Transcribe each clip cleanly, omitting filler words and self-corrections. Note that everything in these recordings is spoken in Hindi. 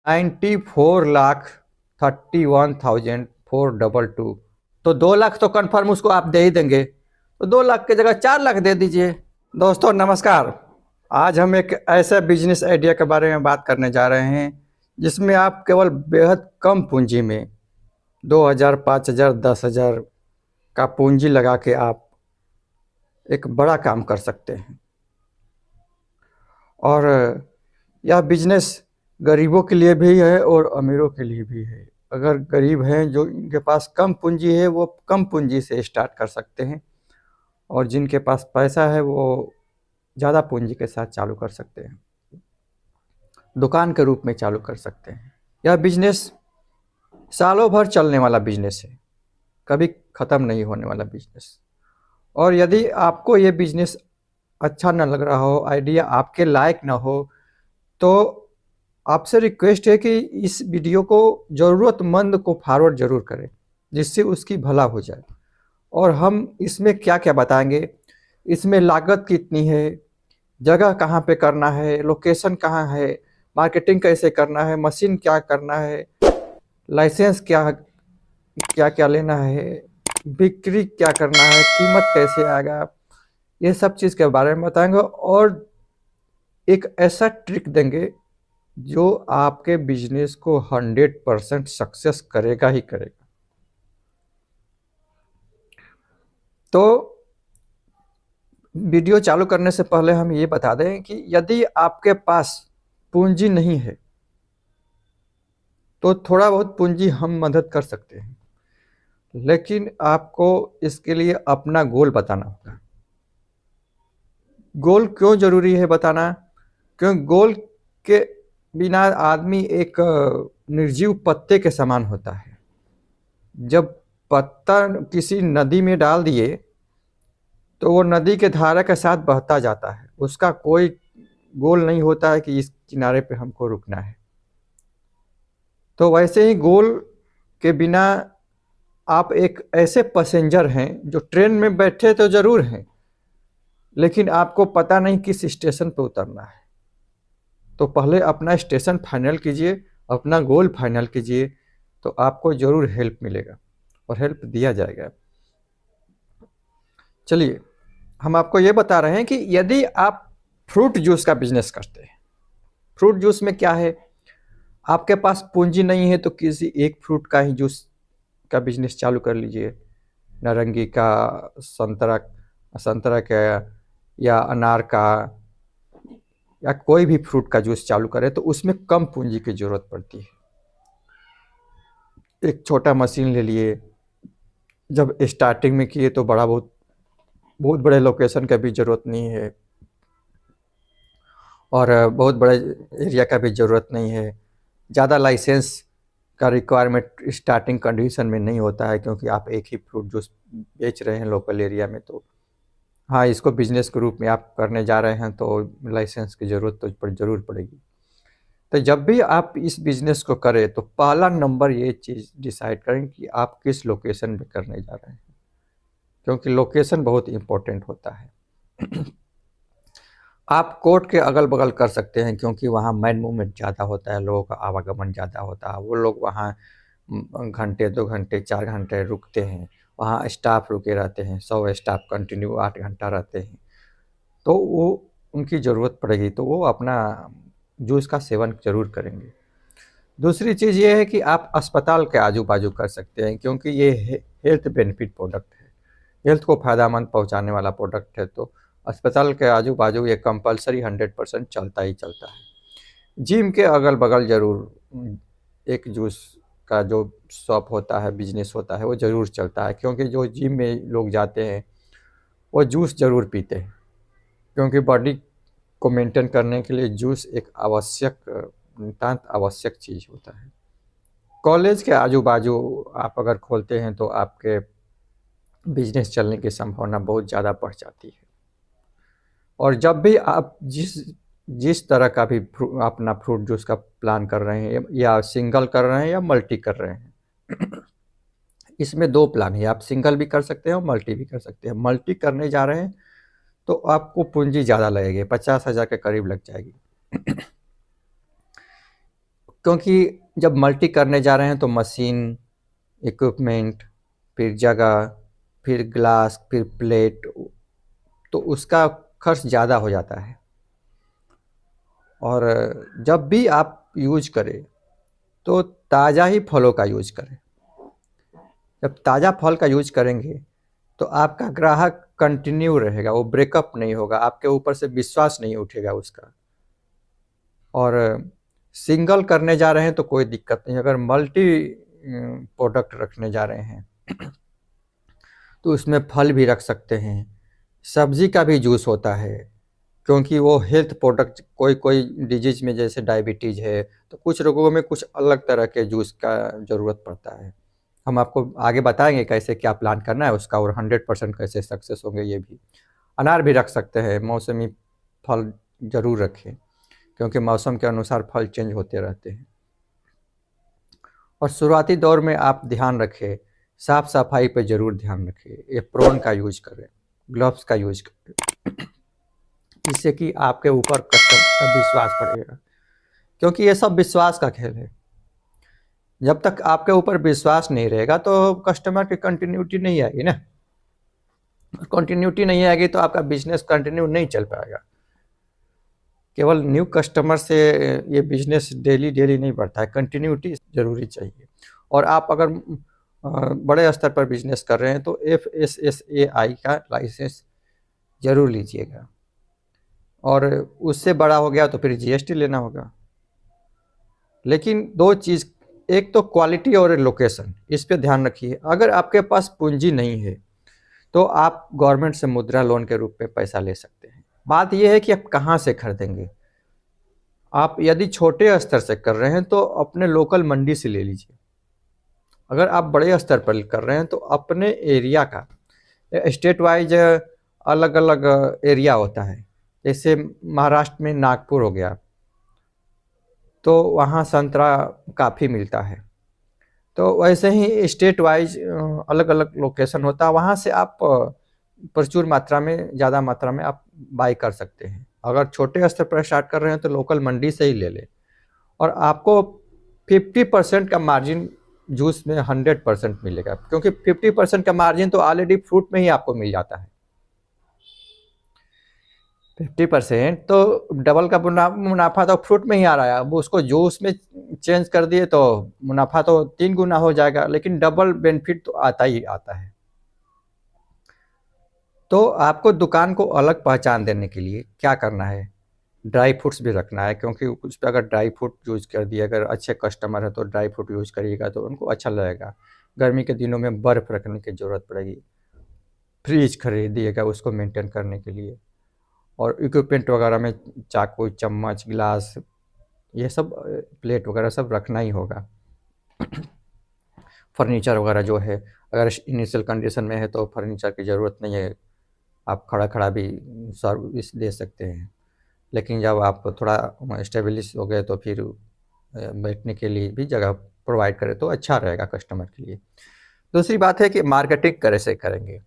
94,31,422। तो 2 लाख तो कन्फर्म उसको आप दे ही देंगे, तो 2 लाख की जगह 4 लाख दे दीजिए। दोस्तों नमस्कार। आज हम एक ऐसे बिजनेस आइडिया के बारे में बात करने जा रहे हैं जिसमें आप केवल बेहद कम पूंजी में 2,000, 5,000, 10,000 का पूंजी लगा के आप एक बड़ा काम कर सकते हैं। और यह बिजनेस गरीबों के लिए भी है और अमीरों के लिए भी है। अगर गरीब हैं जो इनके पास कम पूंजी है वो कम पूंजी से स्टार्ट कर सकते हैं, और जिनके पास पैसा है वो ज़्यादा पूंजी के साथ चालू कर सकते हैं, दुकान के रूप में चालू कर सकते हैं। यह बिजनेस सालों भर चलने वाला बिजनेस है, कभी ख़त्म नहीं होने वाला बिजनेस। और यदि आपको ये बिजनेस अच्छा न लग रहा हो, आइडिया आपके लायक ना हो, तो आपसे रिक्वेस्ट है कि इस वीडियो को ज़रूरतमंद को फॉरवर्ड ज़रूर करें, जिससे उसकी भला हो जाए। और हम इसमें क्या क्या बताएंगे, इसमें लागत कितनी है, जगह कहाँ पे करना है, लोकेशन कहाँ है, मार्केटिंग कैसे करना है, मशीन क्या करना है, लाइसेंस क्या क्या क्या लेना है, बिक्री क्या करना है, कीमत कैसे आएगा, ये सब चीज़ के बारे में बताएंगे। और एक ऐसा ट्रिक देंगे जो आपके बिजनेस को 100% सक्सेस करेगा ही करेगा। तो वीडियो चालू करने से पहले हम ये बता दें कि यदि आपके पास पूंजी नहीं है तो थोड़ा बहुत पूंजी हम मदद कर सकते हैं, लेकिन आपको इसके लिए अपना गोल बताना होगा। गोल क्यों जरूरी है बताना? क्योंकि गोल के बिना आदमी एक निर्जीव पत्ते के समान होता है। जब पत्ता किसी नदी में डाल दिए तो वो नदी के धारा के साथ बहता जाता है, उसका कोई गोल नहीं होता है कि इस किनारे पे हमको रुकना है। तो वैसे ही गोल के बिना आप एक ऐसे पैसेंजर हैं जो ट्रेन में बैठे तो जरूर हैं, लेकिन आपको पता नहीं किस स्टेशन पे उतरना है। तो पहले अपना स्टेशन फाइनल कीजिए, अपना गोल फाइनल कीजिए, तो आपको ज़रूर हेल्प मिलेगा और हेल्प दिया जाएगा। चलिए, हम आपको ये बता रहे हैं कि यदि आप फ्रूट जूस का बिजनेस करते हैं, फ्रूट जूस में क्या है, आपके पास पूंजी नहीं है तो किसी एक फ्रूट का ही जूस का बिजनेस चालू कर लीजिए। नारंगी का, संतरा संतरा का, या अनार का, या कोई भी फ्रूट का जूस चालू करें तो उसमें कम पूंजी की ज़रूरत पड़ती है। एक छोटा मशीन ले लिए, जब स्टार्टिंग में किए तो बहुत बड़े लोकेशन का भी ज़रूरत नहीं है, और बहुत बड़े एरिया का भी ज़रूरत नहीं है। ज़्यादा लाइसेंस का रिक्वायरमेंट स्टार्टिंग कंडीशन में नहीं होता है, क्योंकि आप एक ही फ्रूट जूस बेच रहे हैं लोकल एरिया में। तो हाँ, इसको बिजनेस के रूप में आप करने जा रहे हैं तो लाइसेंस की ज़रूरत तो ज़रूर पड़ेगी। तो जब भी आप इस बिज़नेस को करें तो पहला नंबर ये चीज़ डिसाइड करें कि आप किस लोकेशन पे करने जा रहे हैं, क्योंकि लोकेशन बहुत इम्पोर्टेंट होता है। आप कोर्ट के अगल बगल कर सकते हैं, क्योंकि वहाँ मैन मूवमेंट ज़्यादा होता है, लोगों का आवागमन ज़्यादा होता है। वो लोग वहाँ घंटे 2 घंटे 4 घंटे रुकते हैं, वहाँ स्टाफ रुके रहते हैं, 100 स्टाफ कंटिन्यू 8 घंटा रहते हैं, तो वो उनकी ज़रूरत पड़ेगी तो वो अपना जूस का सेवन ज़रूर करेंगे। दूसरी चीज़ ये है कि आप अस्पताल के आजू बाजू कर सकते हैं, क्योंकि ये हेल्थ बेनिफिट प्रोडक्ट है, हेल्थ को फ़ायदेमंद पहुंचाने वाला प्रोडक्ट है। तो अस्पताल के आजू बाजू ये कंपलसरी 100% चलता ही चलता है। जिम के अगल बगल ज़रूर एक जूस का जो शॉप होता है, बिजनेस होता है, वो ज़रूर चलता है, क्योंकि जो जिम में लोग जाते हैं वो जूस ज़रूर पीते हैं, क्योंकि बॉडी को मेंटेन करने के लिए जूस एक नितांत आवश्यक चीज़ होता है। कॉलेज के आजू बाजू आप अगर खोलते हैं तो आपके बिजनेस चलने की संभावना बहुत ज़्यादा बढ़ जाती है। और जब भी आप जिस तरह का भी अपना फ्रूट जूस का प्लान कर रहे हैं, या सिंगल कर रहे हैं या मल्टी कर रहे हैं, इसमें 2 प्लान है, आप सिंगल भी कर सकते हैं और मल्टी भी कर सकते हैं। मल्टी करने जा रहे हैं तो आपको पूंजी ज़्यादा लगेगी, 50,000 के करीब लग जाएगी। क्योंकि जब मल्टी करने जा रहे हैं तो मशीन, इक्विपमेंट, फिर जगह, फिर ग्लास, फिर प्लेट, तो उसका खर्च ज़्यादा हो जाता है। और जब भी आप यूज करें तो ताज़ा ही फलों का यूज करें। जब ताज़ा फल का यूज करेंगे तो आपका ग्राहक कंटिन्यू रहेगा, वो ब्रेकअप नहीं होगा, आपके ऊपर से विश्वास नहीं उठेगा उसका। और सिंगल करने जा रहे हैं तो कोई दिक्कत नहीं, अगर मल्टी प्रोडक्ट रखने जा रहे हैं तो उसमें फल भी रख सकते हैं, सब्जी का भी जूस होता है, क्योंकि वो हेल्थ प्रोडक्ट, कोई कोई डिजीज में जैसे डायबिटीज़ है तो कुछ लोगों में कुछ अलग तरह के जूस का ज़रूरत पड़ता है। हम आपको आगे बताएंगे कैसे क्या प्लान करना है उसका, और 100% कैसे सक्सेस होंगे ये भी। अनार भी रख सकते हैं, मौसमी फल ज़रूर रखें, क्योंकि मौसम के अनुसार फल चेंज होते रहते हैं। और शुरुआती दौर में आप ध्यान रखें, साफ़ सफाई पर ज़रूर ध्यान रखें, एप्रोन का यूज करें, ग्लव्स का यूज करें, जिससे कि आपके ऊपर कस्टमर का विश्वास बढ़ेगा, क्योंकि ये सब विश्वास का खेल है। जब तक आपके ऊपर विश्वास नहीं रहेगा तो कस्टमर की कंटिन्यूटी नहीं आएगी ना, कंटिन्यूटी नहीं आएगी तो आपका बिजनेस कंटिन्यू नहीं चल पाएगा। केवल न्यू कस्टमर से ये बिजनेस डेली डेली नहीं बढ़ता है, कंटिन्यूटी ज़रूरी चाहिए। और आप अगर बड़े स्तर पर बिजनेस कर रहे हैं तो FSSAI का लाइसेंस ज़रूर लीजिएगा, और उससे बड़ा हो गया तो फिर GST लेना होगा। लेकिन दो चीज़, एक तो क्वालिटी और लोकेशन, इस पे ध्यान रखिए। अगर आपके पास पूंजी नहीं है तो आप गवर्नमेंट से मुद्रा लोन के रूप में पैसा ले सकते हैं। बात यह है कि आप कहाँ से खरीदेंगे। आप यदि छोटे स्तर से कर रहे हैं तो अपने लोकल मंडी से ले लीजिए। अगर आप बड़े स्तर पर कर रहे हैं तो अपने एरिया का, स्टेट वाइज अलग अलग एरिया होता है। जैसे महाराष्ट्र में नागपुर हो गया, तो वहाँ संतरा काफ़ी मिलता है, तो वैसे ही स्टेट वाइज अलग अलग लोकेशन होता है, वहाँ से आप प्रचुर मात्रा में, ज़्यादा मात्रा में आप बाई कर सकते हैं। अगर छोटे स्तर पर स्टार्ट कर रहे हैं तो लोकल मंडी से ही ले लें, और आपको 50% का मार्जिन जूस में 100% मिलेगा, क्योंकि 50% का मार्जिन तो ऑलरेडी फ्रूट में ही आपको मिल जाता है। 50% तो डबल का मुनाफा तो फ्रूट में ही आ रहा है, अब उसको जूस में चेंज कर दिए तो मुनाफा तो 3 गुना हो जाएगा, लेकिन डबल बेनिफिट तो आता ही आता है। तो आपको दुकान को अलग पहचान देने के लिए क्या करना है, ड्राई फ्रूट्स भी रखना है, क्योंकि उस पर अगर ड्राई फ्रूट यूज़ कर दिए, अगर अच्छे कस्टमर है तो ड्राई फ्रूट यूज़ करिएगा तो उनको अच्छा लगेगा। गर्मी के दिनों में बर्फ़ रखने की ज़रूरत पड़ेगी, फ्रिज खरीदिएगा उसको मेंटेन करने के लिए। और इक्विपमेंट वगैरह में चाकू, चम्मच, गिलास, ये सब, प्लेट वगैरह सब रखना ही होगा। फर्नीचर वगैरह जो है, अगर इनिशियल कंडीशन में है तो फर्नीचर की ज़रूरत नहीं है, आप खड़ा खड़ा भी सर्विस दे सकते हैं। लेकिन जब आप थोड़ा स्टेब्लिश हो गए तो फिर बैठने के लिए भी जगह प्रोवाइड करें तो अच्छा रहेगा कस्टमर के लिए। दूसरी बात है कि मार्केटिंग कैसे करेंगे।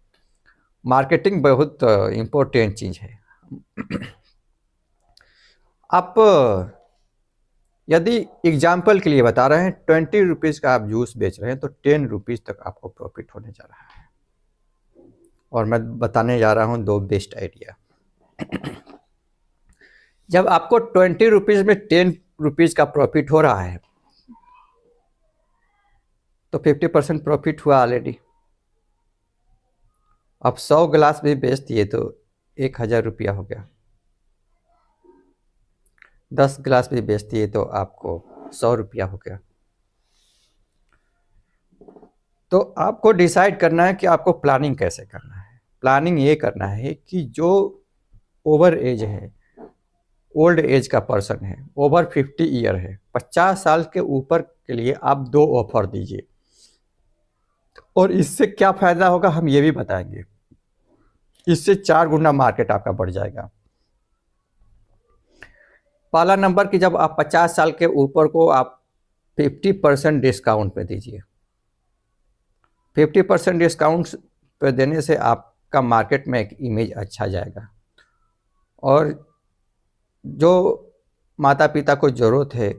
मार्केटिंग बहुत इम्पोर्टेंट चीज़ है। आप यदि एग्जाम्पल के लिए बता रहे हैं, 20 रुपीज़ का आप जूस बेच रहे हैं तो 10 रुपीज़ तक आपको प्रॉफिट होने जा रहा है। और मैं बताने जा रहा हूँ 2 बेस्ट आइडिया। जब आपको 20 रुपीज़ में 10 रुपीज़ का प्रॉफिट हो रहा है तो 50% प्रॉफिट हुआ ऑलरेडी। अब 100 गिलास भी बेच दिए तो 1000 रुपया हो गया। 10 गिलास भी बेच दिए तो आपको 100 रुपया हो गया। तो आपको डिसाइड करना है कि आपको प्लानिंग कैसे करना है। प्लानिंग ये करना है कि जो ओवर एज है, ओल्ड एज का पर्सन है, ओवर 50 ईयर है, 50 साल के ऊपर के लिए आप 2 ऑफर दीजिए। और इससे क्या फ़ायदा होगा हम ये भी बताएंगे। इससे 4 गुना मार्केट आपका बढ़ जाएगा। पहला नंबर कि जब आप 50 साल के ऊपर को आप 50% डिस्काउंट पे दीजिए। 50% डिस्काउंट पे देने से आपका मार्केट में एक इमेज अच्छा जाएगा। और जो माता पिता को ज़रूरत है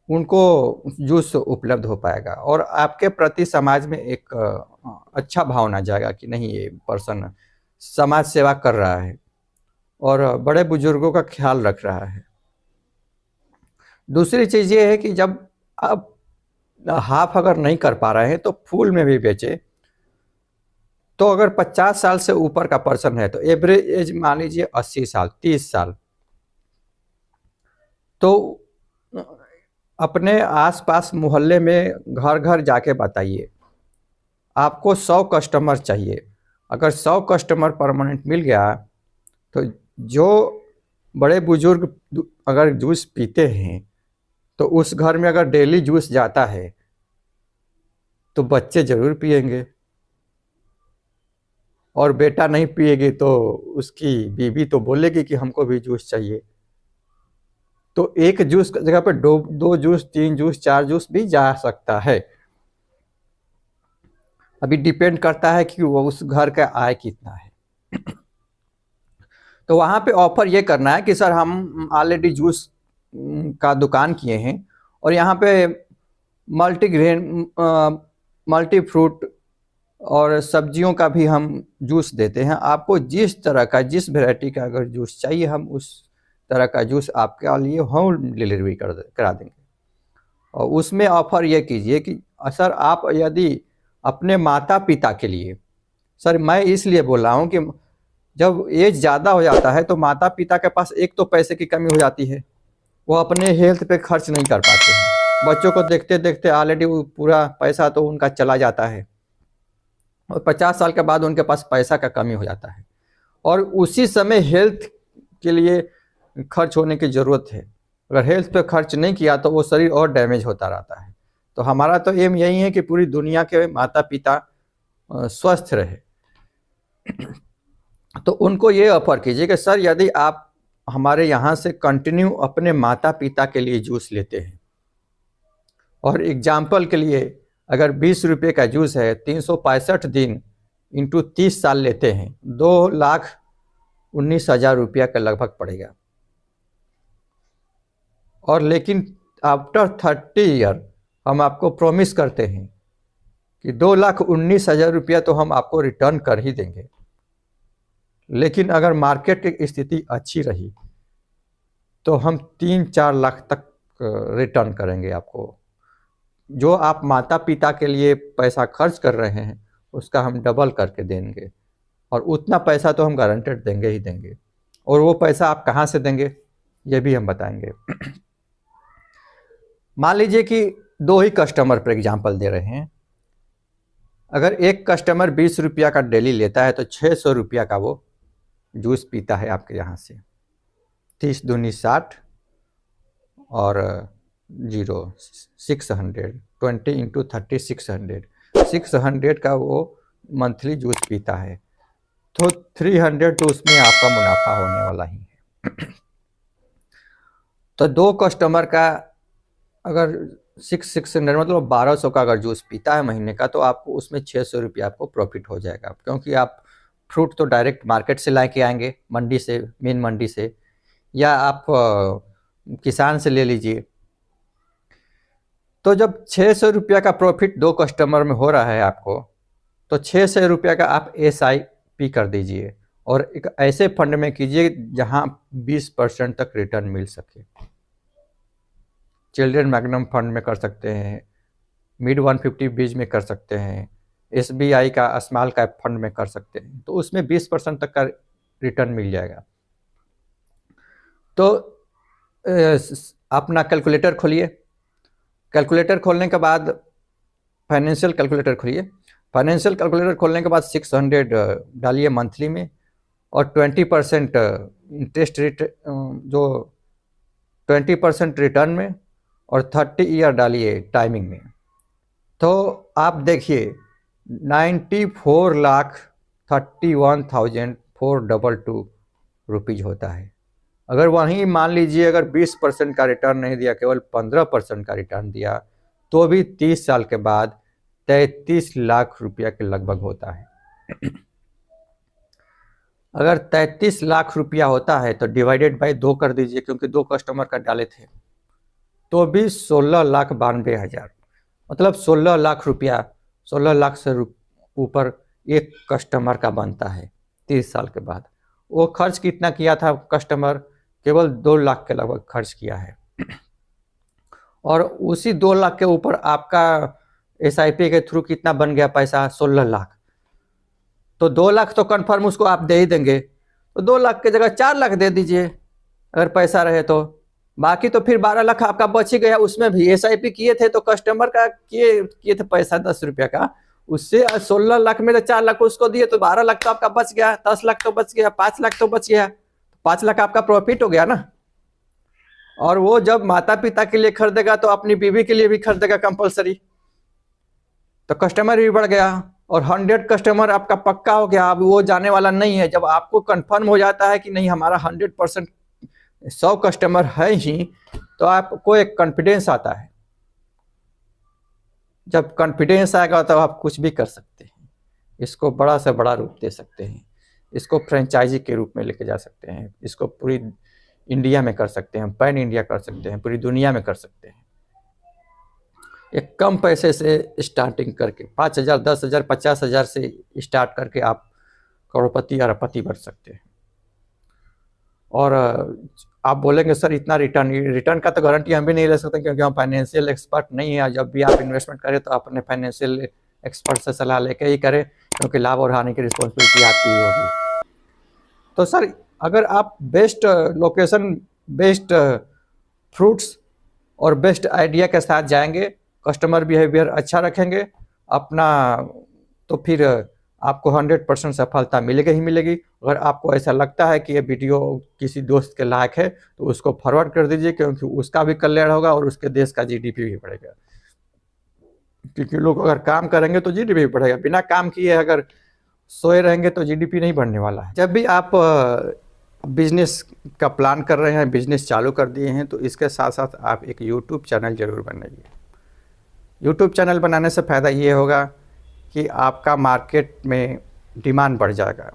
उनको जूस उपलब्ध हो पाएगा और आपके प्रति समाज में एक अच्छा भावना जाएगा कि नहीं, ये पर्सन समाज सेवा कर रहा है और बड़े बुजुर्गों का ख्याल रख रहा है। दूसरी चीज़ ये है कि जब आप हाफ अगर नहीं कर पा रहे हैं तो फुल में भी बेचें। तो अगर 50 साल से ऊपर का पर्सन है तो एवरेज एज मान लीजिए 80 साल 30 साल, तो अपने आसपास मोहल्ले में घर घर जाके बताइए। आपको 100 कस्टमर चाहिए। अगर 100 कस्टमर परमानेंट मिल गया तो जो बड़े बुजुर्ग अगर जूस पीते हैं तो उस घर में अगर डेली जूस जाता है तो बच्चे ज़रूर पिएंगे, और बेटा नहीं पिएगी तो उसकी बीवी तो बोलेगी कि हमको भी जूस चाहिए। तो एक जूस की जगह पर दो जूस, 3 जूस, 4 जूस भी जा सकता है। अभी डिपेंड करता है कि वो उस घर का आय कितना है। तो वहाँ पे ऑफर ये करना है कि सर हम ऑलरेडी जूस का दुकान किए हैं और यहाँ पे मल्टीग्रेन, मल्टी फ्रूट और सब्जियों का भी हम जूस देते हैं। आपको जिस तरह का, जिस वैरायटी का अगर जूस चाहिए, हम उस तरह का जूस आपके लिए होम डिलीवरी करा देंगे। और उसमें ऑफर ये कीजिए कि सर आप यदि अपने माता पिता के लिए, सर मैं इसलिए बोल रहा हूँ कि जब एज ज़्यादा हो जाता है तो माता पिता के पास एक तो पैसे की कमी हो जाती है, वो अपने हेल्थ पे खर्च नहीं कर पाते हैं। बच्चों को देखते देखते ऑलरेडी वो पूरा पैसा तो उनका चला जाता है और 50 साल के बाद उनके पास पैसा का कमी हो जाता है और उसी समय हेल्थ के लिए खर्च होने की ज़रूरत है। अगर हेल्थ पे खर्च नहीं किया तो वो शरीर और डैमेज होता रहता है। तो हमारा तो एम यही है कि पूरी दुनिया के माता पिता स्वस्थ रहे। तो उनको ये ऑफर कीजिए कि सर यदि आप हमारे यहाँ से कंटिन्यू अपने माता पिता के लिए जूस लेते हैं, और एग्जाम्पल के लिए अगर 20 रुपये का जूस है, 365 दिन इंटू 30 साल लेते हैं, 2,19,000 रुपया के लगभग पड़ेगा। और लेकिन आफ्टर 30 ईयर हम आपको प्रॉमिस करते हैं कि 2,19,000 रुपया तो हम आपको रिटर्न कर ही देंगे। लेकिन अगर मार्केट की स्थिति अच्छी रही तो हम 3-4 लाख तक रिटर्न करेंगे आपको। जो आप माता पिता के लिए पैसा खर्च कर रहे हैं उसका हम डबल करके देंगे, और उतना पैसा तो हम गारंटेड देंगे ही देंगे। और वो पैसा आप कहाँ से देंगे ये भी हम बताएंगे। मान लीजिए कि 2 ही कस्टमर पर एग्जांपल दे रहे हैं। अगर एक कस्टमर 20 रुपया का डेली लेता है तो 600 रुपया का वो जूस पीता है आपके यहाँ से। 30 दूनी 60 और 600, 20 इंटू 30 600 का वो मंथली जूस पीता है। तो 300 तो उसमें आपका मुनाफा होने वाला ही है। तो 2 कस्टमर का अगर 600 मतलब 1200 का अगर जूस पीता है महीने का, तो आपको उसमें 600 रुपया आपको प्रॉफिट हो जाएगा। क्योंकि आप फ्रूट तो डायरेक्ट मार्केट से ला के आएंगे, मंडी से, मेन मंडी से, या आप किसान से ले लीजिए। तो जब 600 रुपया का प्रॉफिट 2 कस्टमर में हो रहा है आपको, तो 600 रुपया का आप SIP कर दीजिए और एक ऐसे फंड में कीजिए जहां 20% तक रिटर्न मिल सके। चिल्ड्रन मैग्नम फंड में कर सकते हैं, मिड 150 बीज में कर सकते हैं, SBI का स्मॉल कैप फंड में कर सकते हैं। तो उसमें 20% तक का रिटर्न मिल जाएगा। तो अपना कैलकुलेटर खोलिए। कैलकुलेटर खोलने के बाद फाइनेंशियल कैलकुलेटर खोलिए। फाइनेंशियल कैलकुलेटर खोलने के बाद 600 डालिए मंथली में, और 20% इंटरेस्ट रेट, जो 20% रिटर्न में, और 30 ईयर डालिए टाइमिंग में। तो आप देखिए 94,31,422 रुपीज़ होता है। अगर वहीं मान लीजिए अगर 20% का रिटर्न नहीं दिया, केवल 15% का रिटर्न दिया, तो भी 30 साल के बाद 33 लाख रुपया के लगभग होता है। अगर 33 लाख रुपया होता है तो डिवाइडेड बाय 2 कर दीजिए, क्योंकि 2 कस्टमर का डाले थे। तो भी 16,92,000, मतलब 16 लाख रुपया, 16 लाख से ऊपर एक कस्टमर का बनता है 30 साल के बाद। वो खर्च कितना किया था कस्टमर? केवल 2 लाख के लगभग खर्च किया है। और उसी 2 लाख के ऊपर आपका SIP के थ्रू कितना बन गया पैसा? 16 लाख। तो 2 लाख तो कन्फर्म उसको आप दे ही देंगे, तो 2 लाख की जगह 4 लाख दे दीजिए अगर पैसा रहे तो। बाकी तो फिर 12 लाख आपका बच ही गया। उसमें भी SIP किए थे तो कस्टमर का किए थे पैसा 10 रुपये का, उससे 16 लाख में तो 4 लाख उसको दिए तो 12 लाख तो आपका बच गया, 10 लाख तो बच गया, 5 लाख तो बच गया, 5 लाख आपका प्रॉफिट हो गया ना। और वो जब माता पिता के लिए खरीदेगा तो अपनी बीवी के लिए भी खरीदेगा कंपलसरी, तो कस्टमर भी बढ़ गया और 100 कस्टमर आपका पक्का हो गया। अब वो जाने वाला नहीं है। जब आपको कंफर्म हो जाता है कि नहीं हमारा 100% 100 कस्टमर है ही, तो आपको एक कॉन्फिडेंस आता है। जब कॉन्फिडेंस आएगा तो आप कुछ भी कर सकते हैं। इसको बड़ा से बड़ा रूप दे सकते हैं, इसको फ्रेंचाइजी के रूप में लेके जा सकते हैं, इसको पूरी इंडिया में कर सकते हैं, पैन इंडिया कर सकते हैं, पूरी दुनिया में कर सकते हैं। एक कम पैसे से स्टार्टिंग करके 5,000, 10,000, 50,000 से स्टार्ट करके आप करोड़पति अरबपति बन सकते हैं। और आप बोलेंगे सर इतना रिटर्न का तो गारंटी हम भी नहीं ले सकते क्योंकि हम फाइनेंशियल एक्सपर्ट नहीं है। जब भी आप इन्वेस्टमेंट करें तो अपने फाइनेंशियल एक्सपर्ट से सलाह लेके ही करें, क्योंकि लाभ और हानि की रिस्पॉन्सिबिलिटी आपकी ही होगी। तो सर अगर आप बेस्ट लोकेशन, बेस्ट फ्रूट्स और बेस्ट आइडिया के साथ जाएंगे, कस्टमर बिहेवियर अच्छा रखेंगे अपना, तो फिर आपको 100% सफलता मिलेगी ही मिलेगी। अगर आपको ऐसा लगता है कि ये वीडियो किसी दोस्त के लायक है तो उसको फॉरवर्ड कर दीजिए, क्योंकि उसका भी कल्याण होगा और उसके देश का GDP भी बढ़ेगा। क्योंकि लोग अगर काम करेंगे तो GDP भी बढ़ेगा, बिना काम किए अगर सोए रहेंगे तो GDP नहीं बढ़ने वाला है। जब भी आप बिजनेस का प्लान कर रहे हैं, बिजनेस चालू कर दिए हैं, तो इसके साथ साथ आप एक YouTube चैनल जरूर बनाइए। YouTube चैनल बनाने से फ़ायदा ये होगा कि आपका मार्केट में डिमांड बढ़ जाएगा,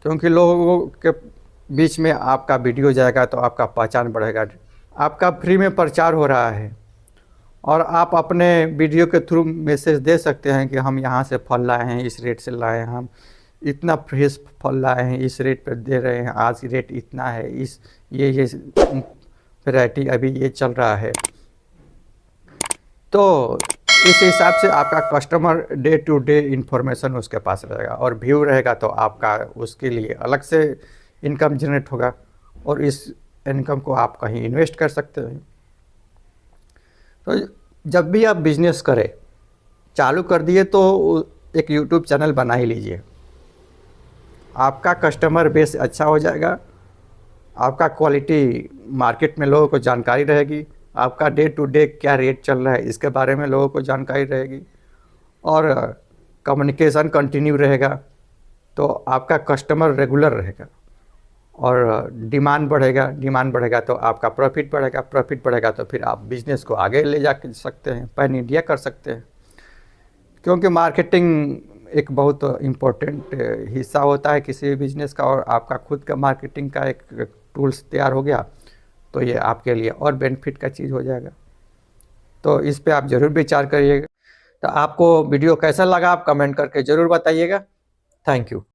क्योंकि लोगों के बीच में आपका वीडियो जाएगा तो आपका पहचान बढ़ेगा। आपका फ्री में प्रचार हो रहा है और आप अपने वीडियो के थ्रू मैसेज दे सकते हैं कि हम यहाँ से फल लाए हैं, इस रेट से लाए हैं, हम इतना फ्रेश फल लाए हैं, इस रेट पर दे रहे हैं, आज रेट इतना है, इस ये वैरायटी अभी ये चल रहा है। तो इस हिसाब से आपका customer day to day information उसके पास रहेगा और व्यू रहेगा, तो आपका उसके लिए अलग से इनकम जनरेट होगा और इस इनकम को आप कहीं इन्वेस्ट कर सकते हैं। तो जब भी आप बिजनेस करें, चालू कर दिए तो एक YouTube चैनल बना ही लीजिए। आपका कस्टमर बेस अच्छा हो जाएगा, आपका क्वालिटी मार्केट में लोगों को जानकारी रहेगी, आपका डे टू डे क्या रेट चल रहा है इसके बारे में लोगों को जानकारी रहेगी और कम्युनिकेशन कंटिन्यू रहेगा, तो आपका कस्टमर रेगुलर रहेगा और डिमांड बढ़ेगा तो आपका प्रॉफिट बढ़ेगा तो फिर आप बिज़नेस को आगे ले जा सकते हैं, पैन इंडिया कर सकते हैं। क्योंकि मार्केटिंग एक बहुत इम्पोर्टेंट हिस्सा होता है किसी भी बिज़नेस का, और आपका खुद का मार्केटिंग का एक टूल्स तैयार हो गया तो ये आपके लिए और बेनिफिट का चीज़ हो जाएगा। तो इस पे आप ज़रूर विचार करिएगा। तो आपको वीडियो कैसा लगा आप कमेंट करके ज़रूर बताइएगा। Thank you.